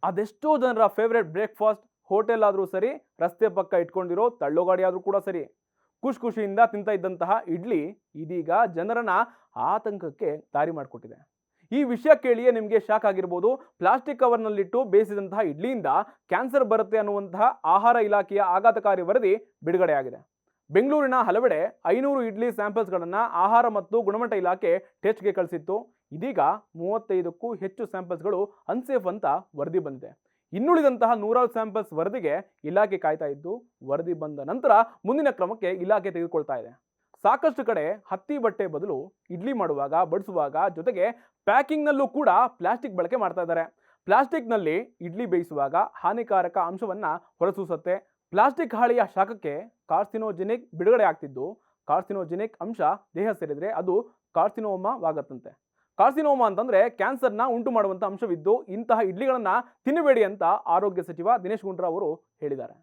ಅದೆಷ್ಟೋ ಜನರ favourite breakfast hotel ಆದರೂ ಸರಿ, ರಸ್ತೆ ಪಕ್ಕ ಇಟ್ಕೊಂಡಿರೋ ತಳ್ಳೋ ಗಾಡಿ ಆದರೂ ಕೂಡ ಸರಿ, ಖುಷಿಯಿಂದ ತಿಂತ ಇದ್ದಂತಹ ಇಡ್ಲಿ ಇದೀಗ ಜನರನ್ನ ಆತಂಕಕ್ಕೆ ದಾರಿ ಮಾಡಿಕೊಟ್ಟಿದೆ. ಈ ವಿಷಯ ಕೇಳಿಯೇ ನಿಮಗೆ ಶಾಕ್ ಆಗಿರ್ಬೋದು. ಪ್ಲಾಸ್ಟಿಕ್ ಕವರ್ನಲ್ಲಿಟ್ಟು ಬೇಯಿಸಿದಂತಹ ಇಡ್ಲಿಯಿಂದ ಕ್ಯಾನ್ಸರ್ ಬರುತ್ತೆ ಅನ್ನುವಂತಹ ಆಹಾರ ಇಲಾಖೆಯ ಆಘಾತಕಾರಿ ವರದಿ ಬಿಡುಗಡೆಯಾಗಿದೆ. ಬೆಂಗಳೂರಿನ ಹಲವೆಡೆ 500 ಇಡ್ಲಿ ಸ್ಯಾಂಪಲ್ಸ್ಗಳನ್ನು ಆಹಾರ ಮತ್ತು ಗುಣಮಟ್ಟ ಇಲಾಖೆ ಟೆಸ್ಟ್ಗೆ ಕಳಿಸಿತ್ತು. ಇದೀಗ 35ಕ್ಕೂ ಹೆಚ್ಚು ಸ್ಯಾಂಪಲ್ಸ್ಗಳು ಅನ್ಸೇಫ್ ಅಂತ ವರದಿ ಬಂದಿದೆ. ಇನ್ನುಳಿದಂತಹ 100 ಸ್ಯಾಂಪಲ್ಸ್ ವರದಿಗೆ ಇಲಾಖೆ ಕಾಯ್ತಾ ಇದ್ದು, ವರದಿ ಬಂದ ನಂತರ ಮುಂದಿನ ಕ್ರಮಕ್ಕೆ ಇಲಾಖೆ ತೆಗೆದುಕೊಳ್ತಾ ಇದೆ. ಸಾಕಷ್ಟು ಕಡೆ ಹತ್ತಿ ಬಟ್ಟೆ ಬದಲು ಇಡ್ಲಿ ಮಾಡುವಾಗ, ಬಡಿಸುವಾಗ, ಜೊತೆಗೆ ಪ್ಯಾಕಿಂಗ್ನಲ್ಲೂ ಕೂಡ ಪ್ಲಾಸ್ಟಿಕ್ ಬಳಕೆ ಮಾಡ್ತಾ ಇದ್ದಾರೆ. ಪ್ಲಾಸ್ಟಿಕ್ನಲ್ಲಿ ಇಡ್ಲಿ ಬೇಯಿಸುವಾಗ ಹಾನಿಕಾರಕ ಅಂಶವನ್ನ ಹೊರಸೂಸುತ್ತೆ. ಪ್ಲಾಸ್ಟಿಕ್ ಹಾಳೆಯ ಶಾಖಕ್ಕೆ ಕಾರ್ಸಿನೋಜೆನಿಕ್ ಬಿಡುಗಡೆ ಆಗ್ತಿದ್ದು, ಕಾರ್ಸಿನೋಜೆನಿಕ್ ಅಂಶ ದೇಹ ಸೇರಿದ್ರೆ ಅದು ಕಾರ್ಸಿನೋಮಾವಾಗತ್ತಂತೆ. ಕಾರ್ಸಿನೋಮಾ ಅಂತಂದ್ರೆ ಕ್ಯಾನ್ಸರ್ನ ಉಂಟು ಮಾಡುವಂತ ಅಂಶವಿದ್ದು, ಇಂತಹ ಇಡ್ಲಿಗಳನ್ನ ತಿನ್ನಬೇಡಿ ಅಂತ ಆರೋಗ್ಯ ಸಚಿವ ದಿನೇಶ್ ಗುಂಡೂರಾವ್ ಅವರು ಹೇಳಿದ್ದಾರೆ.